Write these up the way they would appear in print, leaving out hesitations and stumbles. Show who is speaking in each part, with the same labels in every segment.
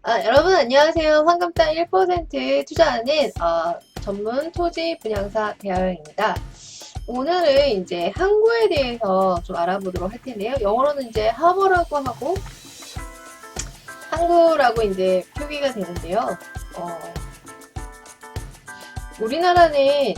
Speaker 1: 여러분 안녕하세요. 황금땅 1% 투자하는 전문 토지 분양사 대하영입니다. 오늘은 이제 항구에 대해서 좀 알아보도록 할 텐데요. 영어로는 이제 하버라고 하고 항구라고 이제 표기가 되는데요. 우리나라는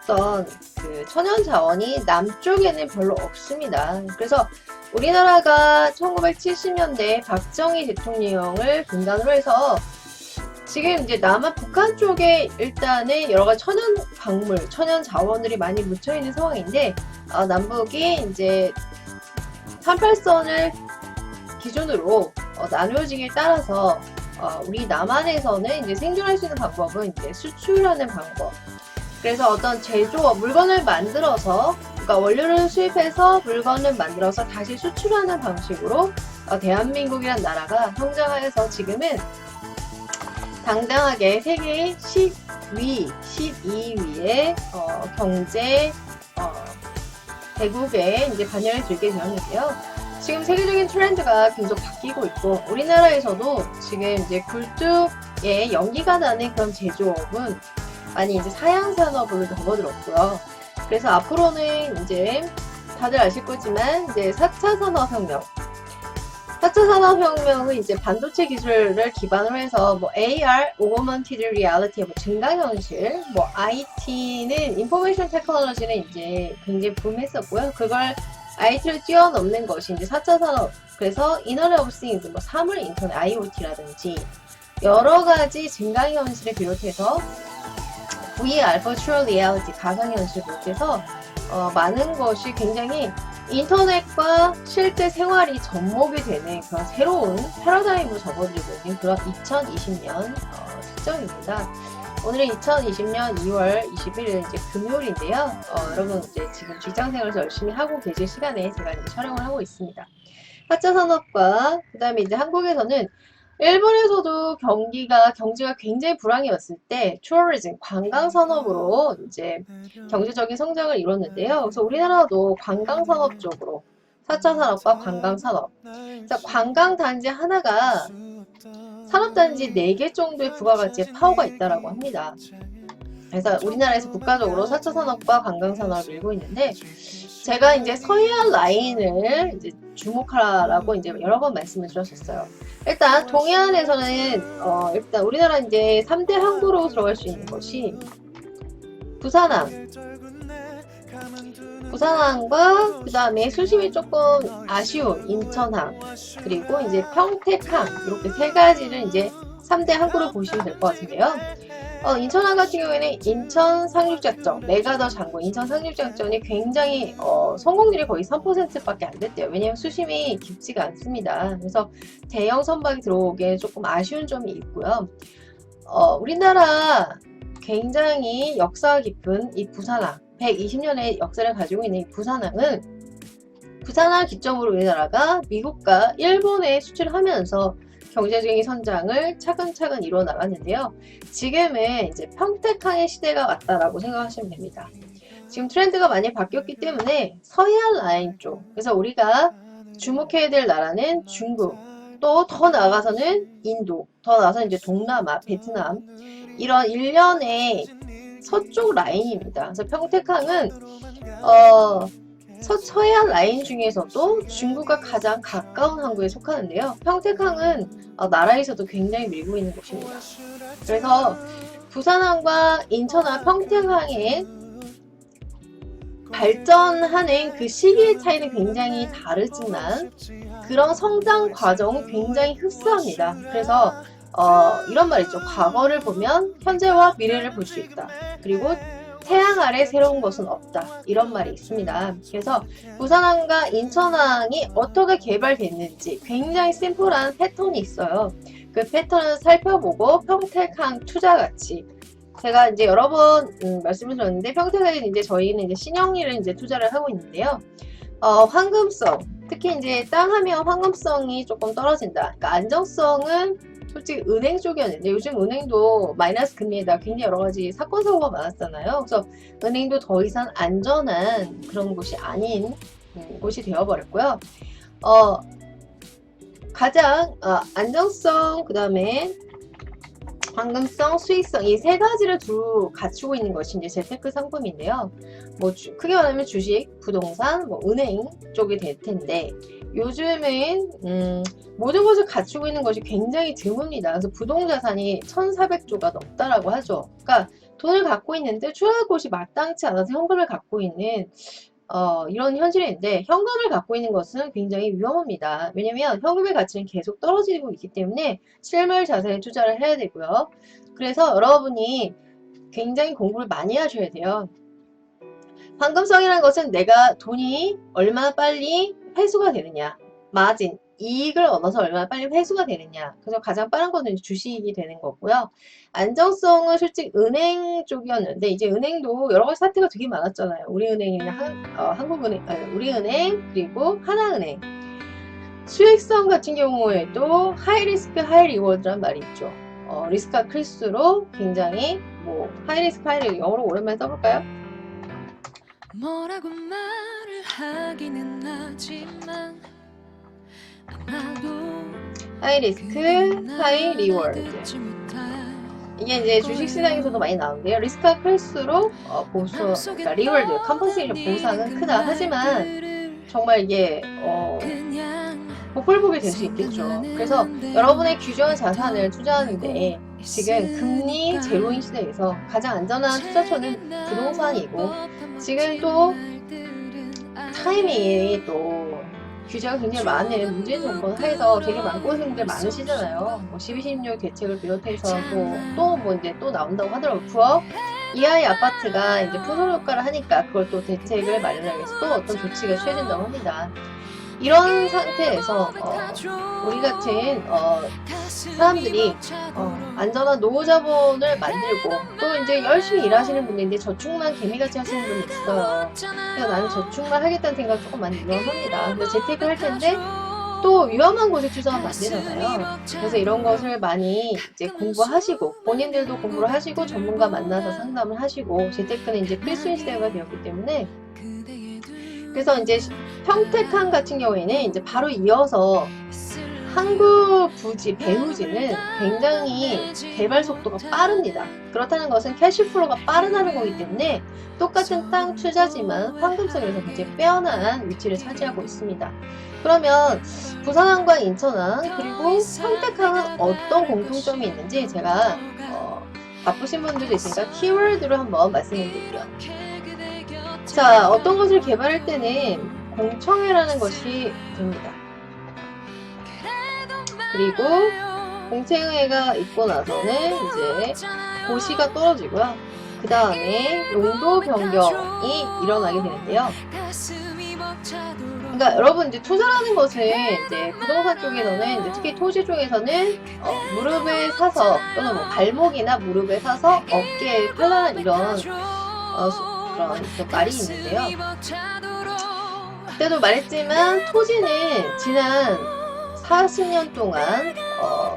Speaker 1: 어떤 그 천연 자원이 남쪽에는 별로 없습니다. 그래서 우리나라가 1970년대 박정희 대통령을 근간으로 해서 지금 이제 남한 북한 쪽에 일단은 여러 가지 천연 광물, 천연 자원들이 많이 묻혀 있는 상황인데 남북이 이제 38선을 기준으로 나누어지기에 따라서 우리 남한에서는 이제 생존할 수 있는 방법은 이제 수출하는 방법. 그래서 어떤 제조업, 물건을 만들어서, 그러니까 원료를 수입해서 물건을 만들어서 다시 수출하는 방식으로 대한민국이란 나라가 성장하여서 지금은 당당하게 세계 10위, 12위의 경제 대국에 이제 반열에 들게 되었는데요. 지금 세계적인 트렌드가 계속 바뀌고 있고 우리나라에서도 지금 이제 굴뚝에 연기가 나는 그런 제조업은 많이 이제 사양 산업으로 접어들었고요. 그래서 앞으로는 이제 다들 아실 거지만 이제 4차 산업혁명. 4차 산업혁명은 이제 반도체 기술을 기반으로 해서 뭐 AR, Augmented Reality, 뭐 증강현실, 뭐 IT는 인포메이션 테크놀로지는 이제 굉장히 붐했었고요. 그걸 IT를 뛰어넘는 것이 이제 4차 산업. 그래서 Internet of Things, 뭐 사물 인터넷, IoT라든지 여러 가지 증강현실을 비롯해서 VR, Virtual Reality, 가상현실 비롯해서 많은 것이 굉장히 인터넷과 실제 생활이 접목이 되는 그런 새로운 패러다임으로 접어들고 있는 그런 2020년 시점입니다. 오늘은 2020년 2월 21일 이제 금요일인데요. 여러분 이제 지금 직장생활에서 열심히 하고 계실 시간에 제가 이제 촬영을 하고 있습니다. 4차 산업과 그 다음에 이제 한국에서는 일본에서도 경제가 굉장히 불황이었을 때 투어리즘, 관광 산업으로 이제 경제적인 성장을 이뤘는데요. 그래서 우리나라도 관광 산업 쪽으로 4차 산업과 관광 산업. 관광 단지 하나가 산업단지 4개 정도의 부가가치의 파워가 있다라고 합니다. 그래서 우리나라에서 국가적으로 4차 산업과 관광 산업을 밀고 있는데 제가 이제 서해안 라인을 이제 주목하라고 이제 여러 번 말씀을 드렸었어요. 일단 동해안에서는 일단 우리나라 이제 3대 항구로 들어갈 수 있는 것이 부산항과 그 다음에 수심이 조금 아쉬운 인천항 그리고 이제 평택항 이렇게 세 가지를 이제 3대 항구로 보시면 될 것 같은데요. 인천항 같은 경우에는 인천 상륙작전, 메가더 장군 인천 상륙작전이 굉장히 성공률이 거의 3%밖에 안 됐대요. 왜냐하면 수심이 깊지가 않습니다. 그래서 대형 선박이 들어오기에 조금 아쉬운 점이 있고요. 우리나라 굉장히 역사가 깊은 이 부산항, 120년의 역사를 가지고 있는 이 부산항은 부산항 기점으로 우리나라가 미국과 일본에 수출하면서 경제적인 선장을 차근차근 이루어 나갔는데요. 지금은 이제 평택항의 시대가 왔다라고 생각하시면 됩니다. 지금 트렌드가 많이 바뀌었기 때문에 서해안 라인 쪽, 그래서 우리가 주목해야 될 나라는 중국, 또 더 나아가서는 인도, 더 나아가서 이제 동남아, 베트남 이런 일련의 서쪽 라인입니다. 그래서 평택항은 서해안 라인 중에서도 중국과 가장 가까운 항구에 속하는데요. 평택항은 나라에서도 굉장히 밀고 있는 곳입니다. 그래서 부산항과 인천항, 평택항의 발전하는 그 시기의 차이는 굉장히 다르지만 그런 성장 과정은 굉장히 흡사합니다. 그래서 이런 말 있죠. 과거를 보면 현재와 미래를 볼 수 있다. 그리고 태양 아래 새로운 것은 없다. 이런 말이 있습니다. 그래서 부산항과 인천항이 어떻게 개발됐는지 굉장히 심플한 패턴이 있어요. 그 패턴을 살펴보고 평택항 투자 가치. 제가 이제 여러 번 말씀을 드렸는데 평택항에 이제 저희는 이제 신영리를 이제 투자를 하고 있는데요. 황금성. 특히 이제 땅 하면 황금성이 조금 떨어진다. 그러니까 안정성은 솔직히 은행 쪽이었는데 요즘 은행도 마이너스 금리에다 굉장히 여러 가지 사건 사고가 많았잖아요. 그래서 은행도 더 이상 안전한 그런 곳이 아닌 곳이 되어버렸고요. 가장 안정성, 그 다음에 황금성, 수익성 이 세 가지를 두 갖추고 있는 것이 이제 재테크 상품인데요. 뭐 크게 말하면 주식, 부동산, 뭐 은행 쪽이 될 텐데 요즘은 모든 것을 갖추고 있는 것이 굉장히 드뭅니다. 그래서 부동자산이 1,400조가 넘다라고 하죠. 그러니까 돈을 갖고 있는데 투자할 곳이 마땅치 않아서 현금을 갖고 있는 이런 현실인데 현금을 갖고 있는 것은 굉장히 위험합니다. 왜냐면 현금의 가치는 계속 떨어지고 있기 때문에 실물 자산에 투자를 해야 되고요. 그래서 여러분이 굉장히 공부를 많이 하셔야 돼요. 황금성이라는 것은 내가 돈이 얼마나 빨리 회수가 되느냐, 마진, 이익을 얻어서 얼마나 빨리 회수가 되느냐. 그래서 가장 빠른 것은 주식이 되는 거고요. 안정성은 솔직히 은행 쪽이었는데 이제 은행도 여러 가지 사태가 되게 많았잖아요. 우리은행이나 한국은행, 우리은행 그리고 하나은행. 수익성 같은 경우에도 하이 리스크 하이 리워드란 말이 있죠. 리스크가 클수록 굉장히 뭐 하이 리스크 하이 리워드 영어로 오랜만에 써볼까요?
Speaker 2: 뭐라고 말을 하기는 하지만
Speaker 1: 하이 리스크, 하이 리워드. 이게 이제 주식시장에서도 많이 나오는데요. 리스크가 클수록 그러니까 리워드, 컴pen세이션 보상은 크다. 하지만 정말 이게 복불복이 될 수 있겠죠. 그래서 여러분의 귀중한 자산을 투자하는데 지금 금리 제로인 시대에서 가장 안전한 투자처는 부동산이고 지금 또 타이밍이 또 규제가 굉장히 많은 문재인 정권 하에서 되게 많고생들 많으시잖아요. 뭐 12.16 대책을 비롯해서 또 뭐 이제 또 나온다고 하더라고요. 부업 이하의 아파트가 이제 풍선 효과를 하니까 그걸 또 대책을 마련하기 위해서 또 어떤 조치가 취해진다고 합니다. 이런 상태에서 우리 같은 사람들이 안전한 노후 자본을 만들고 또 이제 열심히 일하시는 분들인데 저축만 개미같이 하시는 분이 있어요. 그래서 나는 저축만 하겠다는 생각 조금 많이 위험합니다. 그래서 재테크를 할 텐데 또 위험한 곳에 투자하면 안 되잖아요. 그래서 이런 것을 많이 이제 공부하시고 본인들도 공부를 하시고 전문가 만나서 상담을 하시고 재테크는 이제 필수인 시대가 되었기 때문에 그래서 이제 평택항 같은 경우에는 이제 바로 이어서 항구 부지, 배후지는 굉장히 개발 속도가 빠릅니다. 그렇다는 것은 캐시플로가 빠르다는 거기 때문에 똑같은 땅 투자지만 황금성에서 굉장히 빼어난 위치를 차지하고 있습니다. 그러면 부산항과 인천항 그리고 평택항은 어떤 공통점이 있는지 제가 바쁘신 분들도 있으니까 키워드로 한번 말씀을 드릴게요. 자, 어떤 것을 개발할 때는 공청회라는 것이 됩니다. 그리고 공청회가 있고 나서는 이제 고시가 떨어지고요. 그 다음에 용도 변경이 일어나게 되는데요. 그러니까 여러분 이제 투자라는 것은 이제 부동산 쪽에서는 이제 특히 토지 쪽에서는 무릎에 사서 또는 뭐 발목이나 무릎에 사서 어깨에 팔라는 이런 그런 말이 있는데요. 그때도 말했지만 토지는 지난 40년 동안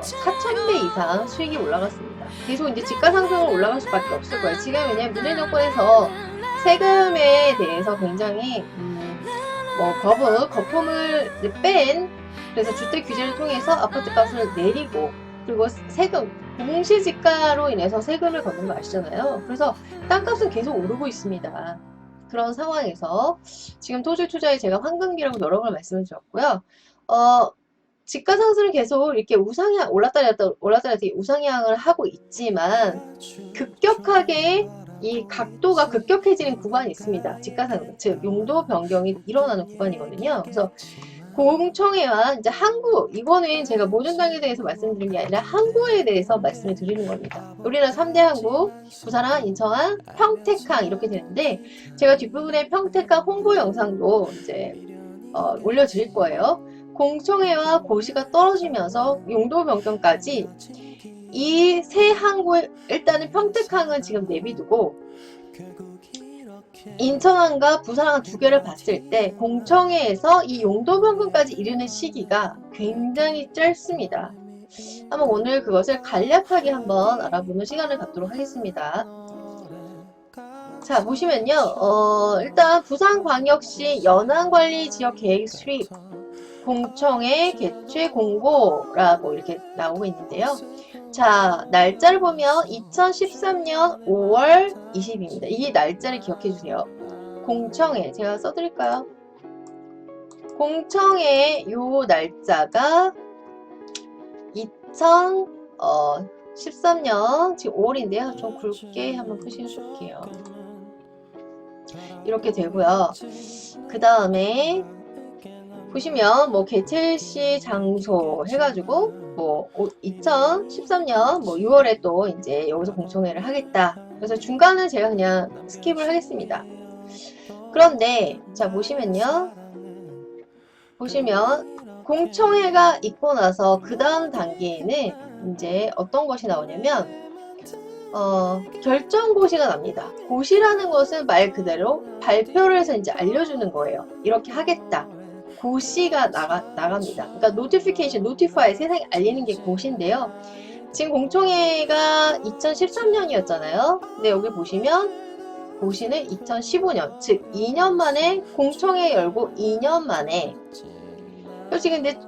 Speaker 1: 4,000배 이상 수익이 올라갔습니다. 계속 이제 지가 상승으로 올라갈 수밖에 없을 거예요. 지금 왜냐면 문재인 정권에서 세금에 대해서 굉장히 거품을 뺀 그래서 주택 규제를 통해서 아파트 값을 내리고 그리고 세금 공시지가로 인해서 세금을 걷는 거 아시잖아요. 그래서 땅값은 계속 오르고 있습니다. 그런 상황에서 지금 토지 투자에 제가 황금기라고 여러 번 말씀을 드렸고요. 지가 상승은 계속 이렇게 우상향 올랐다 내렸다 우상향을 하고 있지만 급격하게 이 각도가 급격해지는 구간이 있습니다. 지가 상승, 즉 용도 변경이 일어나는 구간이거든요. 그래서 공청회와 이제 항구, 이거는 제가 모든 당에 대해서 말씀드리는 게 아니라 항구에 대해서 말씀을 드리는 겁니다. 우리나라 3대 항구, 부산항, 인천항, 평택항 이렇게 되는데 제가 뒷부분에 평택항 홍보 영상도 이제 올려드릴 거예요. 공청회와 고시가 떨어지면서 용도 변경까지 이 세 항구, 일단은 평택항은 지금 내비두고 인천항과 부산항 두 개를 봤을 때 공청회에서 이 용도 변경까지 이르는 시기가 굉장히 짧습니다. 한번 오늘 그것을 간략하게 한번 알아보는 시간을 갖도록 하겠습니다. 자, 보시면요. 일단 부산광역시 연안관리지역 계획 수립 공청회 개최 공고라고 이렇게 나오고 있는데요. 자, 날짜를 보면 2013년 5월 20일입니다. 이 날짜를 기억해 주세요. 공청회 제가 써드릴까요? 공청회 요 날짜가 2013년 지금 5월인데요. 좀 굵게 한번 표시해줄게요. 이렇게 되고요. 그 다음에 보시면 뭐 개최시 장소 해가지고 뭐 2013년 뭐 6월에 또 이제 여기서 공청회를 하겠다. 그래서 중간은 제가 그냥 스킵을 하겠습니다. 그런데 자 보시면 공청회가 있고 나서 그 다음 단계에는 이제 어떤 것이 나오냐면 결정고시가 납니다. 고시라는 것은 말 그대로 발표를 해서 이제 알려주는 거예요. 이렇게 하겠다. 고시가 나갑니다. 그러니까 노티피케이션, 노티파이 세상에 알리는 게 고시인데요. 지금 공청회가 2013년이었잖아요. 근데 여기 보시면 고시는 2015년, 즉 2년 만에 공청회 열고 2년 만에 솔직히 근데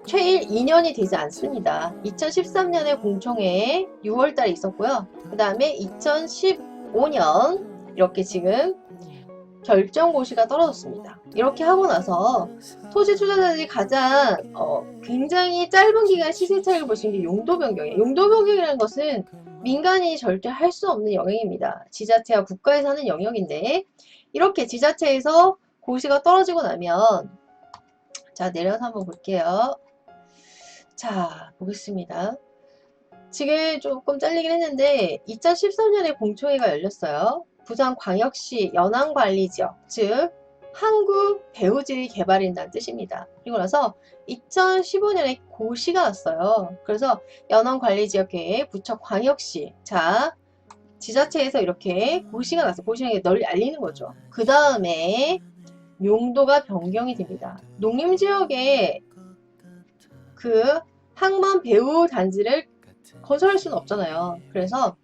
Speaker 1: 최일 2년이 되지 않습니다. 2013년에 공청회에 6월달에 있었고요. 그 다음에 2015년 이렇게 지금 결정고시가 떨어졌습니다. 이렇게 하고 나서 토지 투자자들이 가장 굉장히 짧은 기간 시세 차익을 볼 수 있는 게 용도 변경이에요. 용도 변경이라는 것은 민간인이 절대 할 수 없는 영역입니다. 지자체와 국가에서 하는 영역인데 이렇게 지자체에서 고시가 떨어지고 나면 자 내려서 한번 볼게요. 자 보겠습니다. 지금 조금 잘리긴 했는데 2013년에 공청회가 열렸어요. 부산광역시 연안관리지역 즉 항구배후지의 개발인다는 뜻입니다. 그리고 나서 2015년에 고시가 왔어요. 그래서 연안관리지역계획 부천광역시 자 지자체에서 이렇게 고시가 났어요. 고시를 널리 알리는 거죠. 그 다음에 용도가 변경이 됩니다. 농림지역에 그 항만 배후 단지를 건설할 수는 없잖아요. 그래서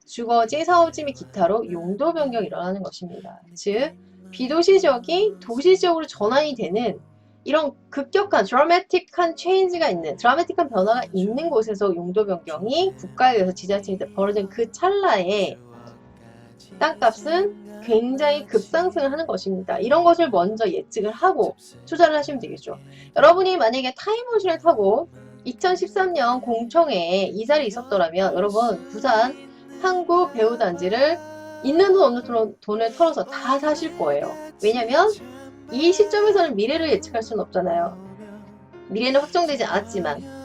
Speaker 1: 주거지, 사업지 및 기타로 용도 변경이 일어나는 것입니다. 즉 비도시 지역이 도시 지역으로 전환이 되는 이런 급격한 드라마틱한 체인지가 있는 드라마틱한 변화가 있는 곳에서 용도 변경이 국가에 의해서 지자체에 벌어진 그 찰나에 땅값은 굉장히 급상승을 하는 것입니다. 이런 것을 먼저 예측을 하고 투자를 하시면 되겠죠. 여러분이 만약에 타임머신을 타고 2013년 공청회에 이 자리에 있었더라면 여러분 부산 항구 배후단지를 있는 돈 없는 돈을 털어서 다 사실 거예요. 왜냐면 이 시점에서는 미래를 예측할 수는 없잖아요. 미래는 확정되지 않았지만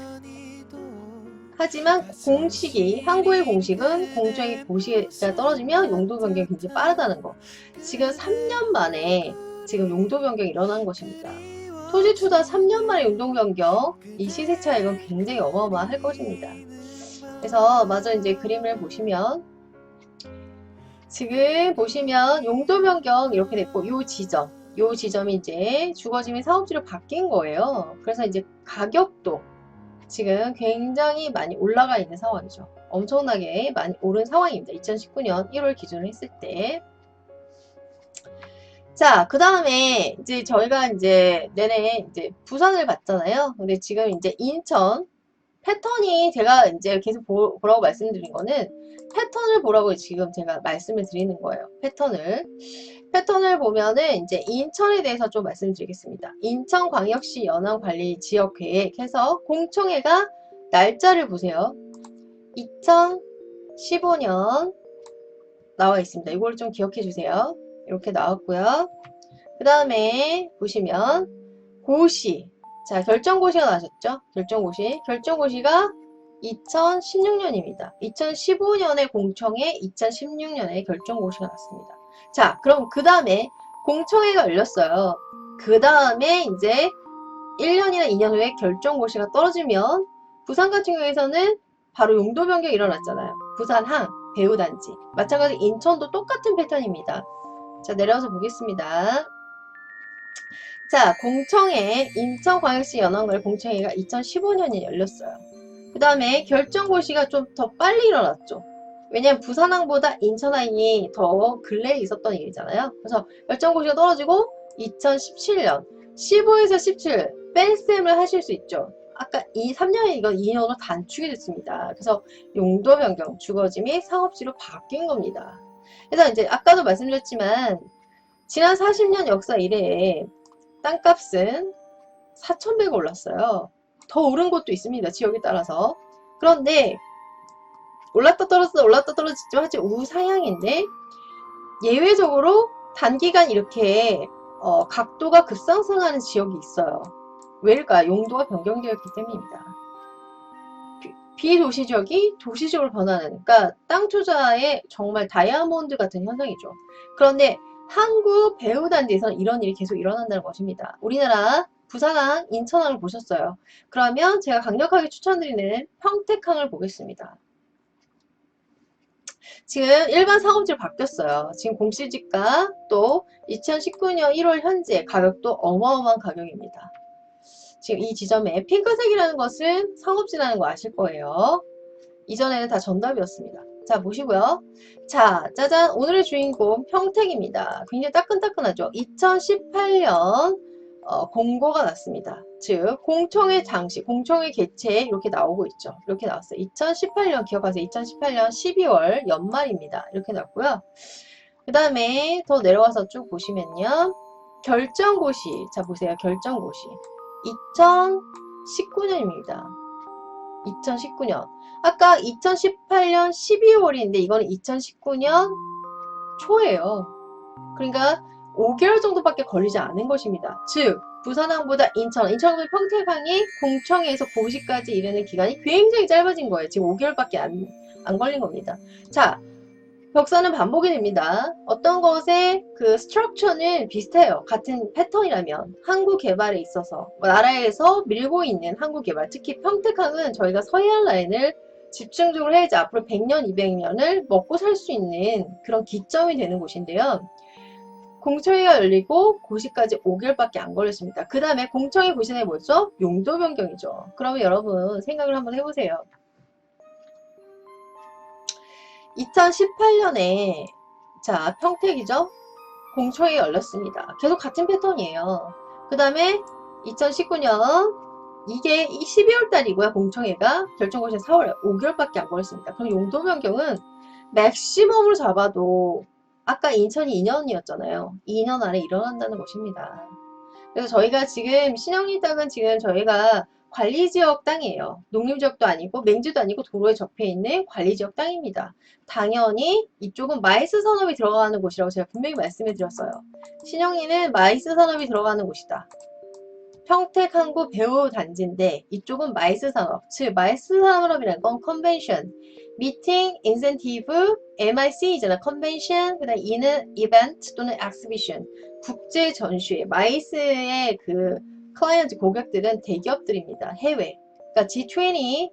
Speaker 1: 하지만 공식이 항구의 공식은 공청회 고시가 떨어지면 용도 변경이 굉장히 빠르다는 거. 지금 3년 만에 지금 용도 변경이 일어난 것입니다. 토지 투자 3년 만에 용도 변경 이 시세 차익은 굉장히 어마어마할 것입니다. 그래서 마저 이제 그림을 보시면 지금 보시면 용도 변경 이렇게 됐고 요 지점이 이제 주거지 및 사업지로 바뀐 거예요. 그래서 이제 가격도 지금 굉장히 많이 올라가 있는 상황이죠. 엄청나게 많이 오른 상황입니다. 2019년 1월 기준으로 했을 때. 자, 그 다음에 이제 저희가 이제 내내 이제 부산을 봤잖아요. 근데 지금 이제 인천 패턴이 제가 이제 계속 보라고 말씀드린 거는 패턴을 보라고 지금 제가 말씀을 드리는 거예요. 패턴을 보면은 이제 인천에 대해서 좀 말씀드리겠습니다. 인천광역시 연안관리지역계획 해서 공청회가 날짜를 보세요. 2015년 나와 있습니다. 이걸 좀 기억해 주세요. 이렇게 나왔고요. 그 다음에 보시면 고시 자 결정고시가 나셨죠? 결정고시가 2016년입니다. 2015년에 공청회 2016년에 결정고시가 났습니다. 자 그럼 그 다음에 공청회가 열렸어요. 그 다음에 이제 1년이나 2년 후에 결정고시가 떨어지면 부산 같은 경우에서는 바로 용도 변경이 일어났잖아요. 부산항 배후단지 마찬가지로 인천도 똑같은 패턴입니다. 자 내려서 보겠습니다. 자 공청회 인천광역시 연안관리 공청회가 2015년에 열렸어요. 그 다음에 결정고시가 좀 더 빨리 일어났죠. 왜냐면 부산항보다 인천항이 더 근래에 있었던 일이잖아요. 그래서 결정고시가 떨어지고 2017년 15에서 17 뺀셈을 하실 수 있죠. 아까 이 3년에 이건 2년으로 단축이 됐습니다. 그래서 용도 변경, 주거지 및 상업지로 바뀐 겁니다. 그래서 이제 아까도 말씀드렸지만 지난 40년 역사 이래에 땅값은 4,100원 올랐어요. 더 오른 곳도 있습니다. 지역에 따라서. 그런데 올랐다 떨어지죠. 하지 우상향인데 예외적으로 단기간 이렇게 각도가 급상승하는 지역이 있어요. 왜일까? 용도가 변경되었기 때문입니다. 비도시 지역이 도시 지역으로 변하는, 그러니까 땅 투자의 정말 다이아몬드 같은 현상이죠. 그런데 항구 배후단지에서는 이런 일이 계속 일어난다는 것입니다. 우리나라 부산항, 인천항을 보셨어요. 그러면 제가 강력하게 추천드리는 평택항을 보겠습니다. 지금 일반 상업지로 바뀌었어요. 지금 공시지가 또 2019년 1월 현재 가격도 어마어마한 가격입니다. 지금 이 지점에 핑크색이라는 것은 상업지라는 거 아실 거예요. 이전에는 다 정답이었습니다. 자, 보시고요. 자, 짜잔! 오늘의 주인공 평택입니다. 굉장히 따끈따끈하죠? 2018년 공고가 났습니다. 즉, 공청회 장시, 공청회 개최 이렇게 나오고 있죠. 이렇게 나왔어요. 2018년 기억하세요. 2018년 12월 연말입니다. 이렇게 나왔고요. 그 다음에 더 내려와서 쭉 보시면요. 결정고시, 자 보세요. 결정고시 2019년입니다. 2019년. 아까 2018년 12월인데 이거는 2019년 초예요. 그러니까 5개월 정도밖에 걸리지 않은 것입니다. 즉 부산항보다 인천보다 평택항이 공청회에서 고시까지 이르는 기간이 굉장히 짧아진 거예요. 지금 5개월밖에 안 걸린 겁니다. 자, 벽사는 반복이 됩니다. 어떤 것의 그 스트럭처는 비슷해요. 같은 패턴이라면 항구 개발에 있어서 나라에서 밀고 있는 항구 개발, 특히 평택항은 저희가 서해안 라인을 집중적으로 해야지 앞으로 100년, 200년을 먹고 살 수 있는 그런 기점이 되는 곳인데요. 공청회가 열리고 고시까지 5개월밖에 안 걸렸습니다. 그 다음에 공청회 고시는 뭐죠? 용도 변경이죠. 그러면 여러분 생각을 한번 해보세요. 2018년에 자 평택이죠? 공청회 열렸습니다. 계속 같은 패턴이에요. 그 다음에 2019년 이게 12월 달이고요. 공청회가 결정고시 4월에 5개월밖에 안 걸렸습니다. 그럼 용도 변경은 맥시멈으로 잡아도 아까 인천이 2년이었잖아요. 2년 안에 일어난다는 것입니다. 그래서 저희가 지금 신영리 땅은 지금 저희가 관리지역 땅이에요. 농림지역도 아니고 맹지도 아니고 도로에 접해 있는 관리지역 땅입니다. 당연히 이쪽은 마이스 산업이 들어가는 곳이라고 제가 분명히 말씀해 드렸어요. 신영리는 마이스 산업이 들어가는 곳이다. 평택항구 배후단지인데 이쪽은 마이스 산업, 즉 마이스 산업이라는 건 컨벤션, 미팅, 인센티브, MIC잖아. 컨벤션, 그 다음 이는 이벤트 또는 엑스비션, 국제 전시회. 마이스의 그 클라이언트 고객들은 대기업들입니다. 해외. 그러니까 G20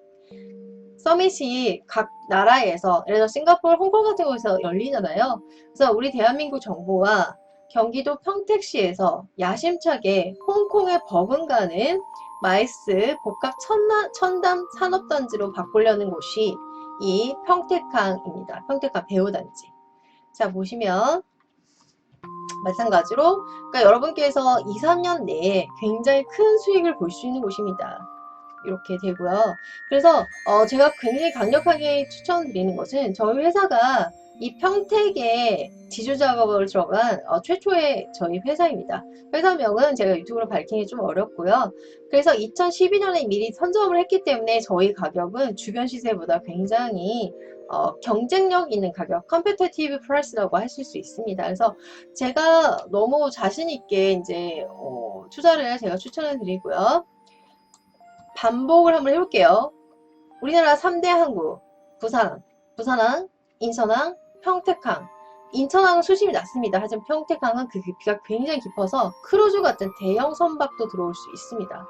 Speaker 1: 서밋이 각 나라에서 예를 들어 싱가포르, 홍콩 같은 곳에서 열리잖아요. 그래서 우리 대한민국 정부와 경기도 평택시에서 야심차게 홍콩에 버금가는 마이스 복합 첨단 산업단지로 바꾸려는 곳이 이 평택항입니다. 평택항 배후단지. 자, 보시면 마찬가지로 그러니까 여러분께서 2, 3년 내에 굉장히 큰 수익을 볼 수 있는 곳입니다. 이렇게 되고요. 그래서 제가 굉장히 강력하게 추천드리는 것은 저희 회사가 이 평택에 지주 작업을 들어간 최초의 저희 회사입니다. 회사명은 제가 유튜브로 밝히기 좀 어렵고요. 그래서 2012년에 미리 선점을 했기 때문에 저희 가격은 주변 시세보다 굉장히 경쟁력 있는 가격, 컴페티티브 프라이스라고 하실 수 있습니다. 그래서 제가 너무 자신 있게 이제 투자를 제가 추천해 드리고요. 반복을 한번 해볼게요. 우리나라 3대 항구, 부산항, 인천항, 평택항. 인천항은 수심이 낮습니다. 하지만 평택항은 그 깊이가 굉장히 깊어서 크루즈 같은 대형 선박도 들어올 수 있습니다.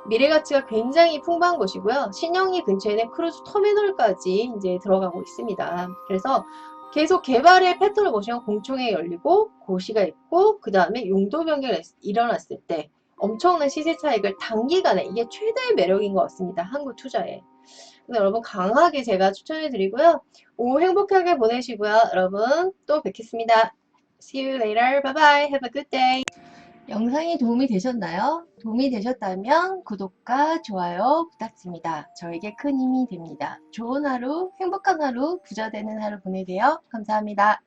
Speaker 1: 미래가치가 굉장히 풍부한 곳이고요. 신영리 근처에는 크루즈 터미널까지 이제 들어가고 있습니다. 그래서 계속 개발의 패턴을 보시면 공청회 열리고 고시가 있고 그 다음에 용도 변경이 일어났을 때 엄청난 시세 차익을 단기간에 이게 최대의 매력인 것 같습니다. 한국 투자에. 여러분 강하게 제가 추천해 드리고요. 오후 행복하게 보내시고요. 여러분 또 뵙겠습니다. See you later. Bye bye. Have a good day. 영상이 도움이 되셨나요? 도움이 되셨다면 구독과 좋아요 부탁드립니다. 저에게 큰 힘이 됩니다. 좋은 하루, 행복한 하루, 부자 되는 하루 보내세요. 감사합니다.